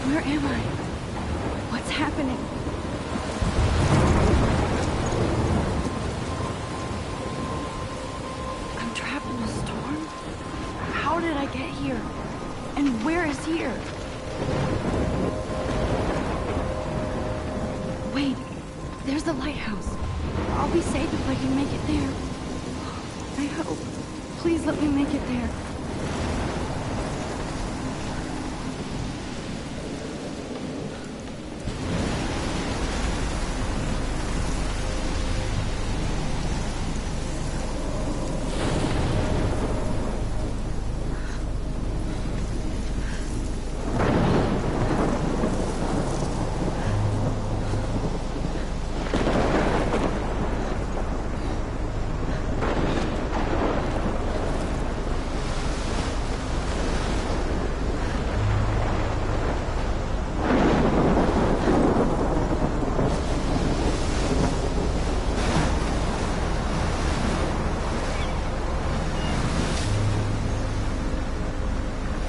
Where am I? What's happening? I'm trapped in a storm? How did I get here? And where is here? Wait, there's the lighthouse. I'll be safe if I can make it there. I hope. Please let me make it there.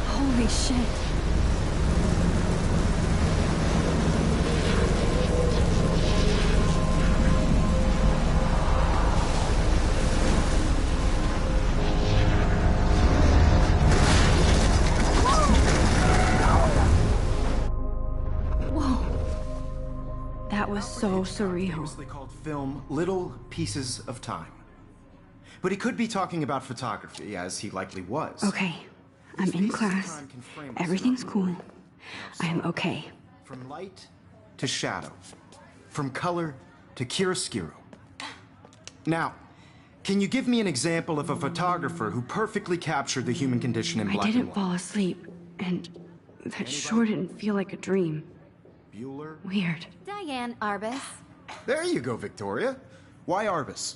Holy shit. Whoa. That was so surreal. Famously called film Little Pieces of Time. But he could be talking about photography, as he likely was. Okay. I'm in class. Everything's cool. I am okay. From light to shadow. From color to chiaroscuro. Now, can you give me an example of a photographer who perfectly captured the human condition in black and white? I didn't fall asleep, and that sure didn't feel like a dream. Bueller? Weird. Diane Arbus. There you go, Victoria. Why Arbus?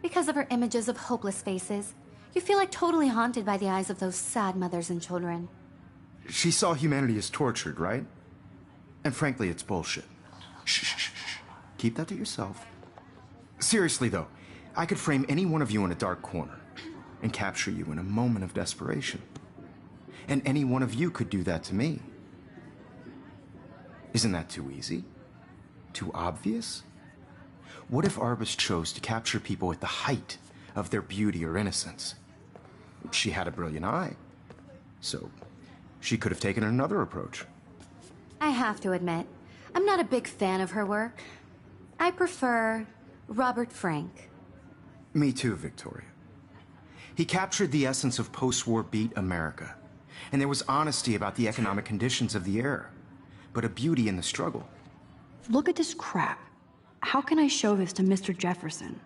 Because of her images of hopeless faces. You feel like totally haunted by the eyes of those sad mothers and children. She saw humanity as tortured, right? And frankly, it's bullshit. Shh, shh, shh, shh. Keep that to yourself. Seriously, though, I could frame any one of you in a dark corner and capture you in a moment of desperation. And any one of you could do that to me. Isn't that too easy? Too obvious? What if Arbus chose to capture people at the height of their beauty or innocence? She had a brilliant eye, so she could have taken another approach. I have to admit, I'm not a big fan of her work. I prefer Robert Frank. Me too, Victoria. He captured the essence of post-war beat America, and there was honesty about the economic conditions of the era, but a beauty in the struggle. Look at this crap. How can I show this to Mr. Jefferson?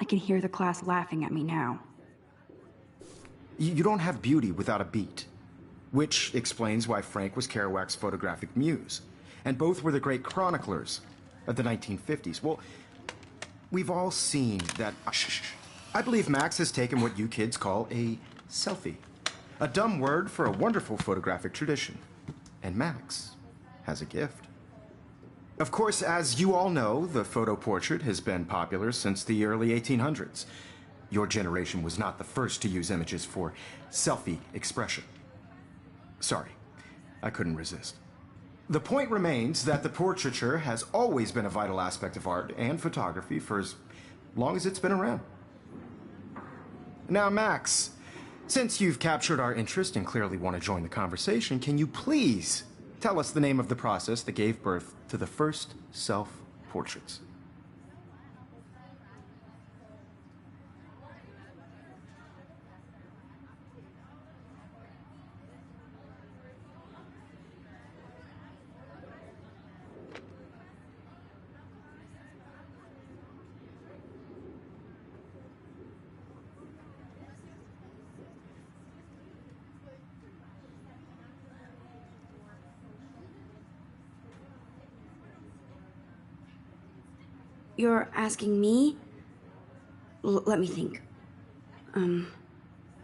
I can hear the class laughing at me now. You don't have beauty without a beat, which explains why Frank was Kerouac's photographic muse, and both were the great chroniclers of the 1950s. Well, we've all seen that... I believe Max has taken what you kids call a selfie, a dumb word for a wonderful photographic tradition. And Max has a gift. Of course, as you all know, the photo portrait has been popular since the early 1800s. Your generation was not the first to use images for selfie expression. Sorry, I couldn't resist. The point remains that the portraiture has always been a vital aspect of art and photography for as long as it's been around. Now, Max, since you've captured our interest and clearly want to join the conversation, can you please tell us the name of the process that gave birth to the first self-portraits? You're asking me? Let me think.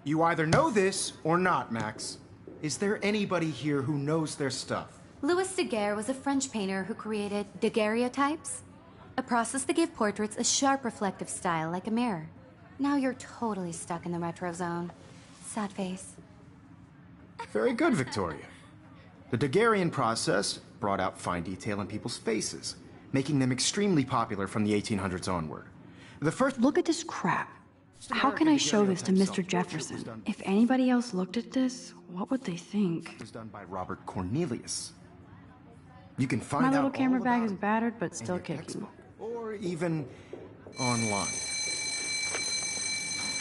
You either know this or not, Max. Is there anybody here who knows their stuff? Louis Daguerre was a French painter who created daguerreotypes, a process that gave portraits a sharp reflective style like a mirror. Now you're totally stuck in the retro zone. Sad face. Very good, Victoria. The Daguerrean process brought out fine detail in people's faces, making them extremely popular from the 1800s onward. The first... Look at this crap. How can I show this to Mr. Jefferson? If anybody else looked at this, what would they think? It was done by Robert Cornelius. You can find My out little all camera about bag is it battered, but in still your kicking. textbook, or even online.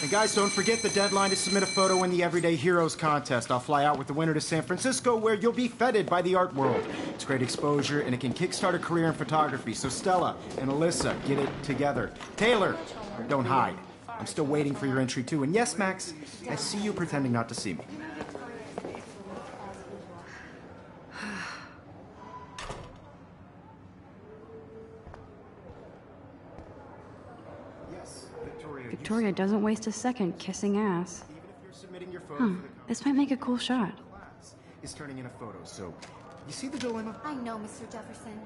And guys, don't forget the deadline to submit a photo in the Everyday Heroes contest. I'll fly out with the winner to San Francisco, where you'll be feted by the art world. It's great exposure, and it can kickstart a career in photography. So Stella and Alyssa, get it together. Taylor, don't hide. I'm still waiting for your entry, too. And yes, Max, I see you pretending not to see me. Yes, Victoria doesn't waste a second kissing ass. Even if you're submitting your photo for the This might make a cool shot. class, is turning in a photo, so you see the dilemma? I know, Mr. Jefferson.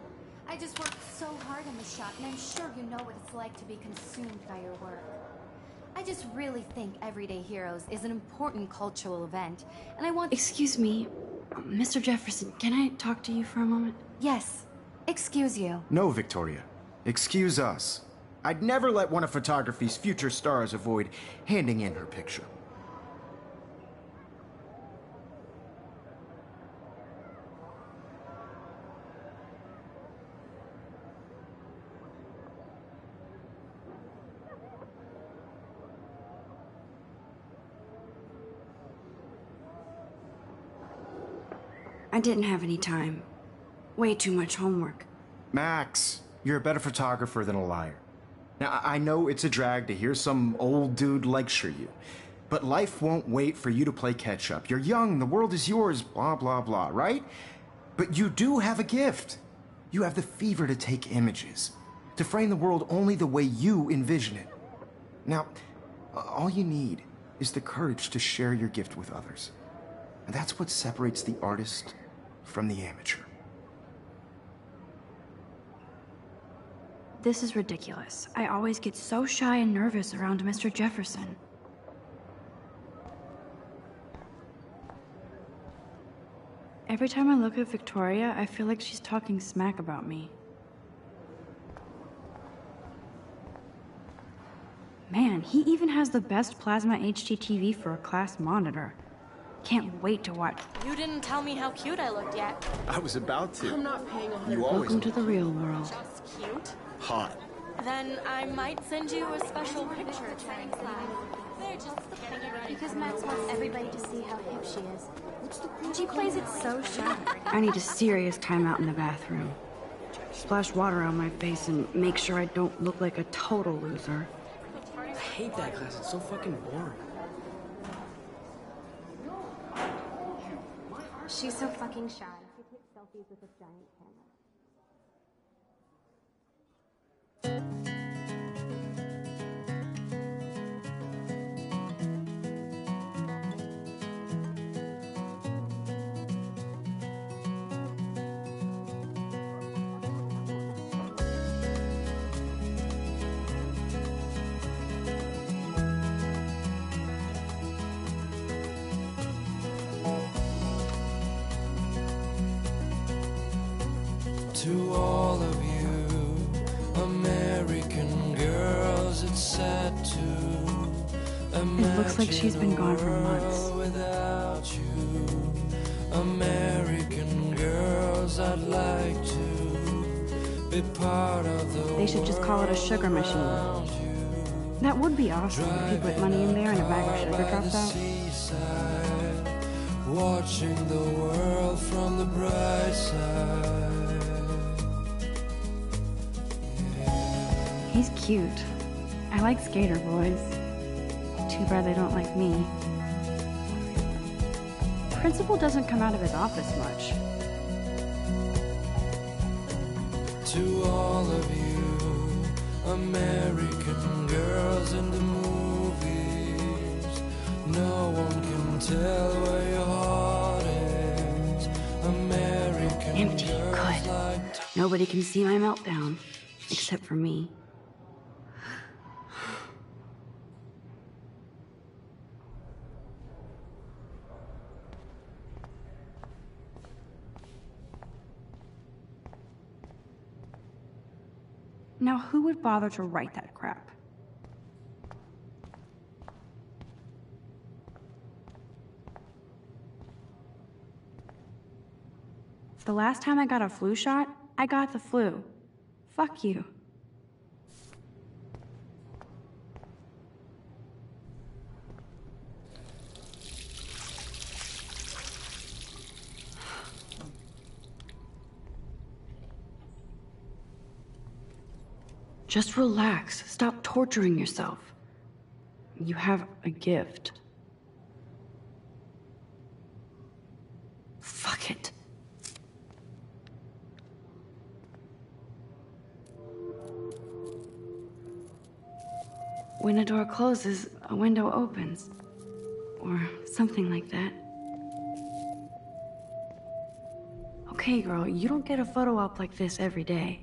I just worked so hard on this shot, and I'm sure you know what it's like to be consumed by your work. I just really think Everyday Heroes is an important cultural event, and I want... Excuse me, Mr. Jefferson, can I talk to you for a moment? Yes. Excuse you. No, Victoria. Excuse us. I'd never let one of photography's future stars avoid handing in her picture. I didn't have any time. Way too much homework. Max, you're a better photographer than a liar. Now, I know it's a drag to hear some old dude lecture you, but life won't wait for you to play catch-up. You're young, the world is yours, blah, blah, blah, right? But you do have a gift. You have the fever to take images, to frame the world only the way you envision it. Now, all you need is the courage to share your gift with others. And that's what separates the artist from the amateur. This is ridiculous. I always get so shy and nervous around Mr. Jefferson. Every time I look at Victoria, I feel like she's talking smack about me. Man, he even has the best plasma HDTV for a class monitor. Can't wait to watch. You didn't tell me how cute I looked yet. I was about to. I'm not paying 100. You always Welcome to the real world. Just cute? hot. Then I might send you a special picture. Because Max wants everybody to see how hip she is. She plays it so shy. I need a serious timeout in the bathroom. Splash water on my face and make sure I don't look like a total loser. I hate that class. It's so fucking boring. She's so fucking shy. She takes selfies with a giant camera. To all of you American girls, it's sad to It looks like she's been gone for months. without you. American girls, I'd like to be part of the They should just call it a sugar machine. That would be awesome if you put money in there and a bag of sugar drops out. seaside, watching the world from the bright side. He's cute. I like skater boys. Too bad they don't like me. Principal doesn't come out of his office much. To all of you American girls in the movies. No one can tell where your heart is. American Empty. girls Good. like Nobody can see my meltdown. Except for me. Now, who would bother to write that crap? The last time I got a flu shot, I got the flu. Fuck you. Just relax. Stop torturing yourself. You have a gift. Fuck it. When a door closes, a window opens. Or something like that. Okay, girl, you don't get a photo op like this every day.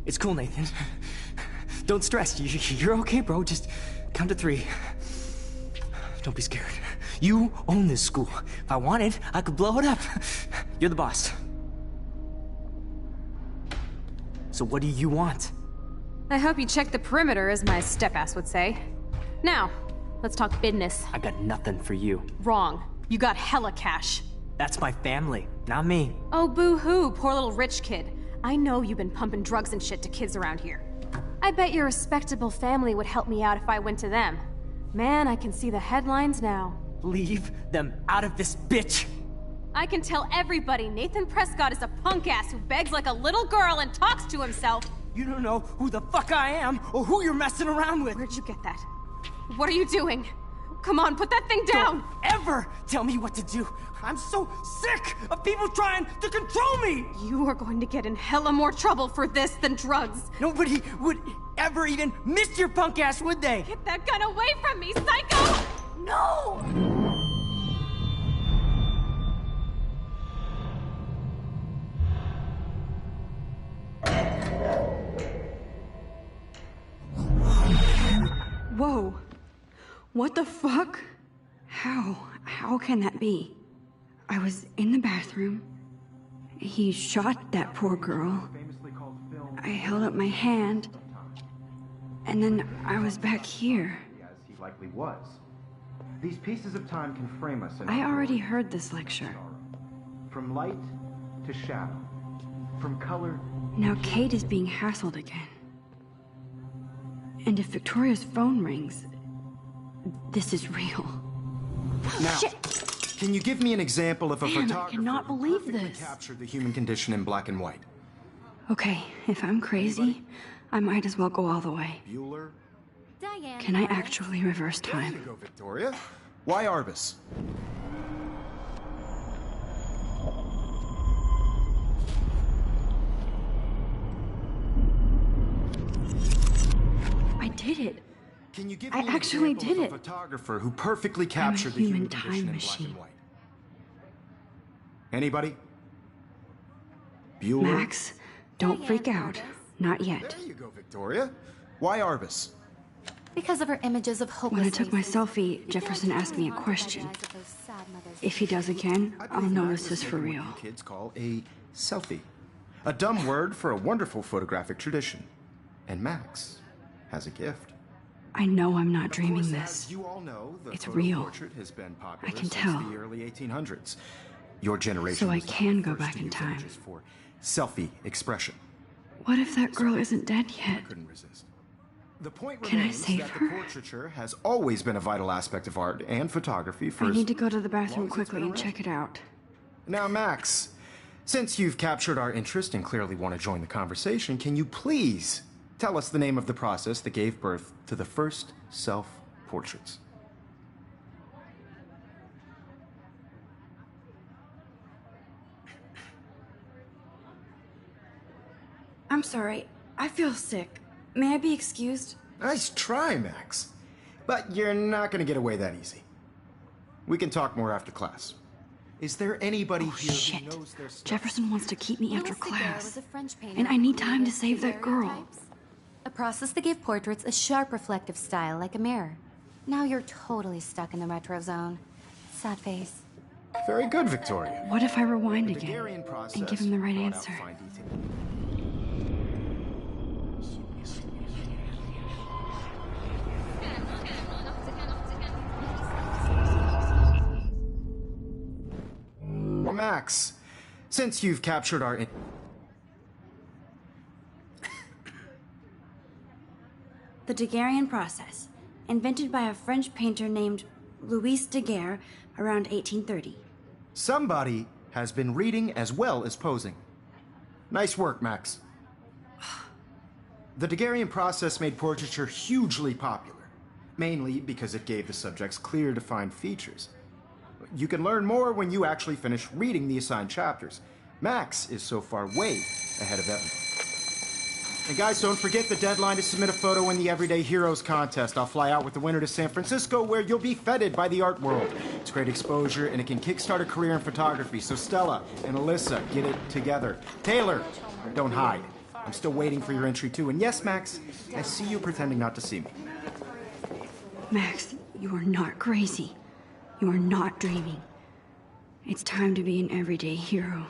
It's cool, Nathan. Don't stress. You're okay, bro. Just count to 3. Don't be scared. You own this school. If I wanted, I could blow it up. You're the boss. So what do you want? I hope you check the perimeter, as my step-ass would say. Now, let's talk business. I got nothing for you. Wrong. You got hella cash. That's my family, not me. Oh, boo-hoo, poor little rich kid. I know you've been pumping drugs and shit to kids around here. I bet your respectable family would help me out if I went to them. Man, I can see the headlines now. Leave them out of this bitch! I can tell everybody Nathan Prescott is a punk ass who begs like a little girl and talks to himself. You don't know who the fuck I am or who you're messing around with. Where'd you get that? What are you doing? Come on, put that thing down! Don't ever tell me what to do! I'm so sick of people trying to control me! You are going to get in hella more trouble for this than drugs. Nobody would ever even miss your punk ass, would they? Get that gun away from me, Syco! No! Whoa. What the fuck? How can that be? I was in the bathroom. He shot that poor girl. I held up my hand. And then I was back here. As he likely was. These pieces of time can frame us in I already heard this lecture. from light to shadow, from color. Now Kate is being hassled again. And if Victoria's phone rings, this is real. Now, Shit! can you give me an example of a Damn, I photographer cannot who believe perfectly this. captured the human condition in black and white? Okay, if I'm crazy, I might as well go all the way. Bueller? Diane. Can I actually reverse There you time? go, Victoria. Why Arbus? I did it. Can you give I me an actually example did of a it. photographer who perfectly captured the human human condition time in black machine. and white? Anybody? Bueller? Max, don't freak out. Not yet. There you go, Victoria. Why Arbus? Because of her images of hopeless When I took my faces. selfie, Jefferson asked me a question. If he does again, I I'll believe know Max this is is for making real. what you kids call a selfie. A dumb word for a wonderful photographic tradition. And Max has a gift. I know I'm not Of dreaming course, this. as you all know, the It's photo real. portrait has been popular I can since tell. the early 1800s. Your generation So I was not can the go first back to in use time. images for selfie expression. What if that girl isn't dead I yet? couldn't resist. The point Can I remains save that her? the portraiture has always been a vital aspect of art and photography for I as need to go to the bathroom long as it's quickly been and around. check it out. Now, Max, since you've captured our interest and clearly want to join the conversation, can you please tell us the name of the process that gave birth to the first self-portraits? I'm sorry. I feel sick. May I be excused? Nice try, Max. But you're not going to get away that easy. We can talk more after class. Is there anybody here Shit. who knows their stuff? Jefferson wants to keep me after Louis Daguerre class. was a French painter And I need who time to created save that girl. daguerreotypes. A process that gave portraits a sharp reflective style like a mirror. Now you're totally stuck in the retro zone. Sad face. Very good, Victoria. What if I rewind The again Daguerrean process and give him the right brought out answer? fine detail. Max, since you've captured our... The Daguerrean process, invented by a French painter named Louis Daguerre around 1830. Somebody has been reading as well as posing. Nice work, Max. The Daguerrean process made portraiture hugely popular, mainly because it gave the subjects clear, defined features. You can learn more when you actually finish reading the assigned chapters. Max is so far way ahead of everyone. And guys, don't forget the deadline to submit a photo in the Everyday Heroes contest. I'll fly out with the winner to San Francisco, where you'll be feted by the art world. It's great exposure, and it can kickstart a career in photography. So Stella and Alyssa, get it together. Taylor, don't hide. I'm still waiting for your entry too. And yes, Max, I see you pretending not to see me. Max, you are not crazy. You are not dreaming. It's time to be an everyday hero.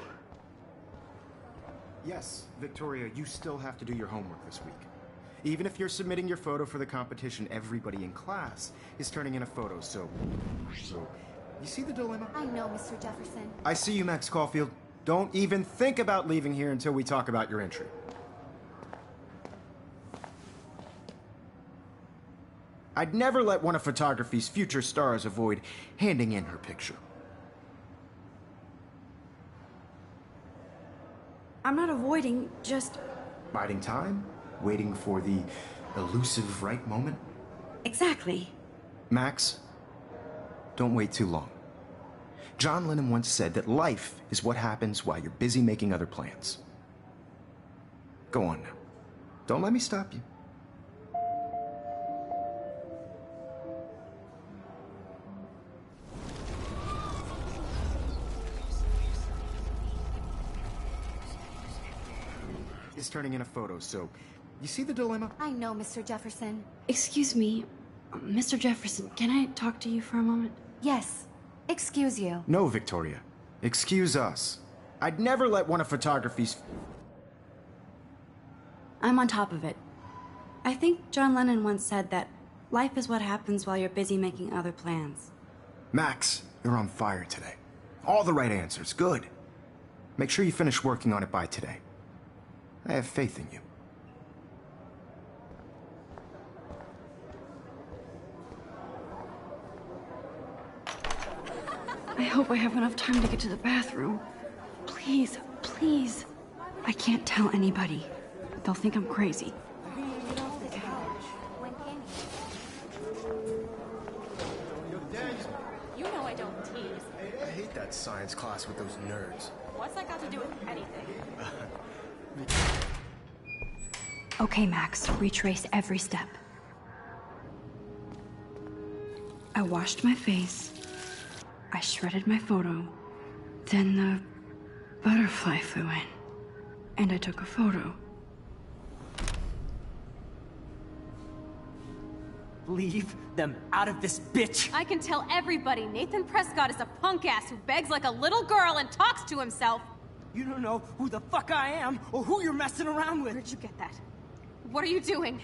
Yes, Victoria, you still have to do your homework this week. Even if you're submitting your photo for the competition, everybody in class is turning in a photo, so you see the dilemma? I know, Mr. Jefferson. I see you, Max Caulfield. Don't even think about leaving here until we talk about your entry. I'd never let one of photography's future stars avoid handing in her picture. I'm not avoiding, just... Biding time? Waiting for the elusive right moment? Exactly. Max, don't wait too long. John Lennon once said that life is what happens while you're busy making other plans. Go on now. Don't let me stop you. Is turning in a photo, so you see the dilemma? I know, Mr. Jefferson. Excuse me, Mr. Jefferson, can I talk to you for a moment? Yes. Excuse you. No, Victoria. Excuse us. I'd never let one of photography's... I'm on top of it. I think John Lennon once said that life is what happens while you're busy making other plans. Max, you're on fire today. All the right answers. Good. Make sure you finish working on it by today. I have faith in you. I hope I have enough time to get to the bathroom. Please, please. I can't tell anybody. They'll think I'm crazy. You know I don't tease. I hate that science class with those nerds. What's that got to do with anything? Okay, Max, retrace every step. I washed my face. I shredded my photo. Then the butterfly flew in. And I took a photo. Leave them out of this bitch! I can tell everybody Nathan Prescott is a punk ass who begs like a little girl and talks to himself. You don't know who the fuck I am or who you're messing around with. Where'd you get that? What are you doing?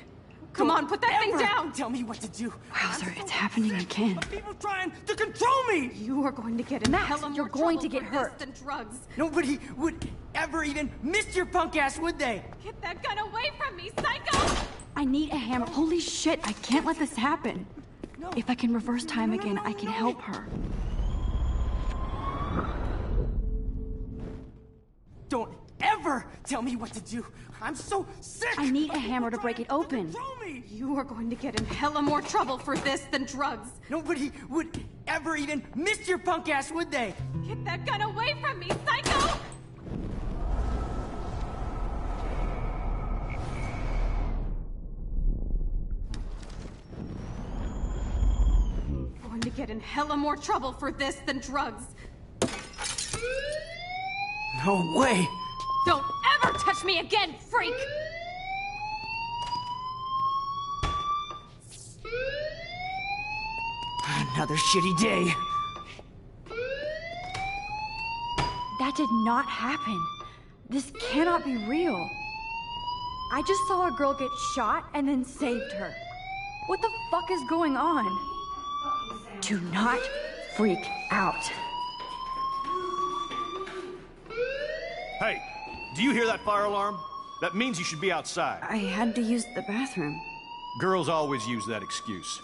Come on, put that thing Ever down! Tell me what to do. Wowzer, it's happening again. Of people trying to control me! You are going to get in Max, hella more you're going trouble to get for this hurt. than drugs. Nobody would ever even miss your punk ass, would they? Get that gun away from me, Syco! I need a hammer. Holy shit, I can't let this happen. No. If I can reverse time again, I can help her. Don't ever tell me what to do. I'm so sick. I need a hammer to break it open. Control me. You are going to get in hella more trouble for this than drugs. Nobody would ever even miss your punk ass, would they? Get that gun away from me, Syco! Going to get in hella more trouble for this than drugs. No way. Don't ever touch me again, freak! Another shitty day. That did not happen. This cannot be real. I just saw a girl get shot and then saved her. What the fuck is going on? Do not freak out. Hey, do you hear that fire alarm? That means you should be outside. I had to use the bathroom. Girls always use that excuse.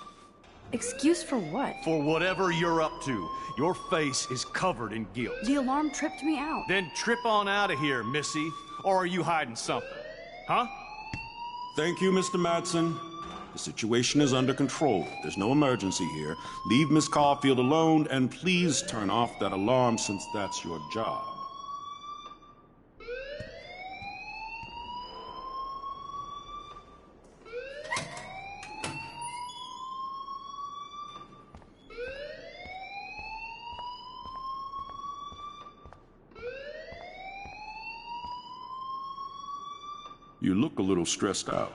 Excuse for what? For whatever you're up to. Your face is covered in guilt. The alarm tripped me out. Then trip on out of here, Missy. Or are you hiding something? Huh? Thank you, Mr. Madsen. The situation is under control. There's no emergency here. Leave Miss Caulfield alone, and please turn off that alarm since that's your job. You look a little stressed out.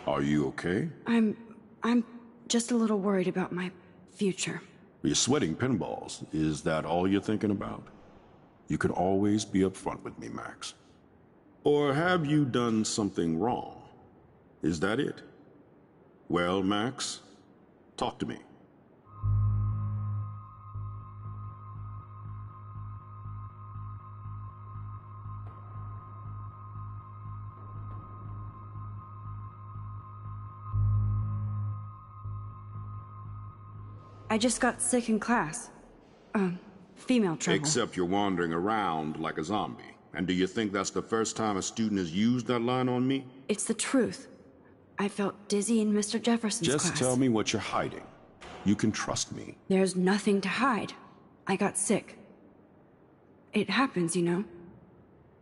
Are you okay? I'm just a little worried about my future. You're sweating pinballs. Is that all you're thinking about? You can always be upfront with me, Max. Or have you done something wrong? Is that it? Well, Max, talk to me. I just got sick in class. Female trouble. Except you're wandering around like a zombie. And do you think that's the first time a student has used that line on me? It's the truth. I felt dizzy in Mr. Jefferson's class. Just tell me what you're hiding. You can trust me. There's nothing to hide. I got sick. It happens, you know.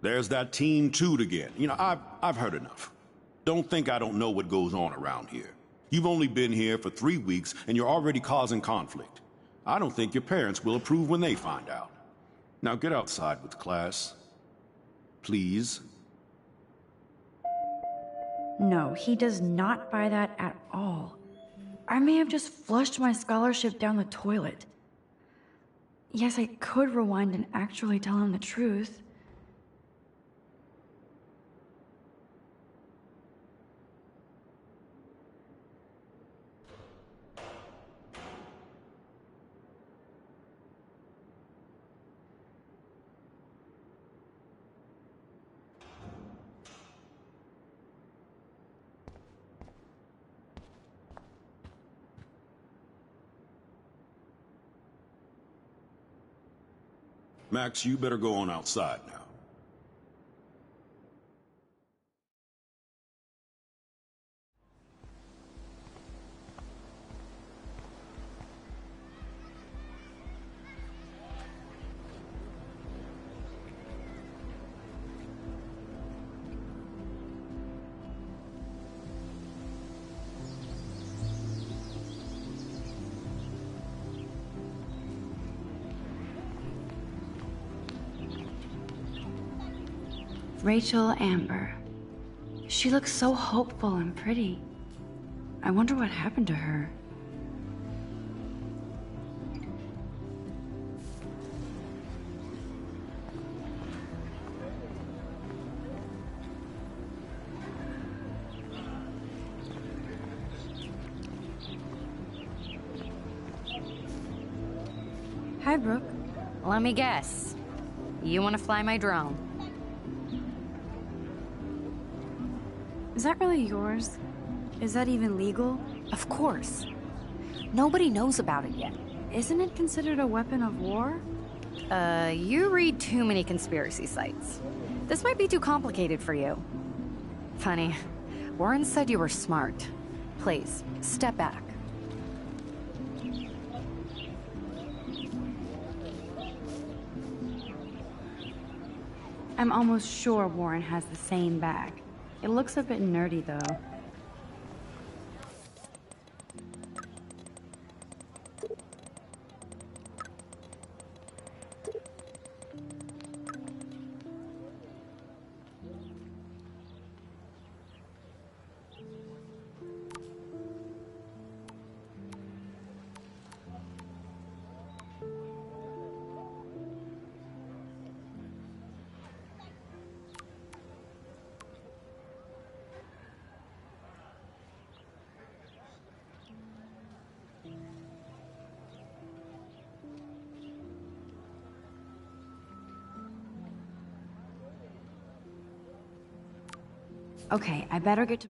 There's that teen toot again. You know, I've heard enough. Don't think I don't know what goes on around here. You've only been here for 3 weeks, and you're already causing conflict. I don't think your parents will approve when they find out. Now get outside with class. Please. No, he does not buy that at all. I may have just flushed my scholarship down the toilet. Yes, I could rewind and actually tell him the truth. Max, you better go on outside now. Rachel Amber. She looks so hopeful and pretty. I wonder what happened to her. Hi, Brooke. Let me guess. You want to fly my drone? Is that really yours? Is that even legal? Of course. Nobody knows about it yet. Isn't it considered a weapon of war? You read too many conspiracy sites. This might be too complicated for you. Funny. Warren said you were smart. Please, step back. I'm almost sure Warren has the same bag. It looks a bit nerdy, though. Okay, I better get to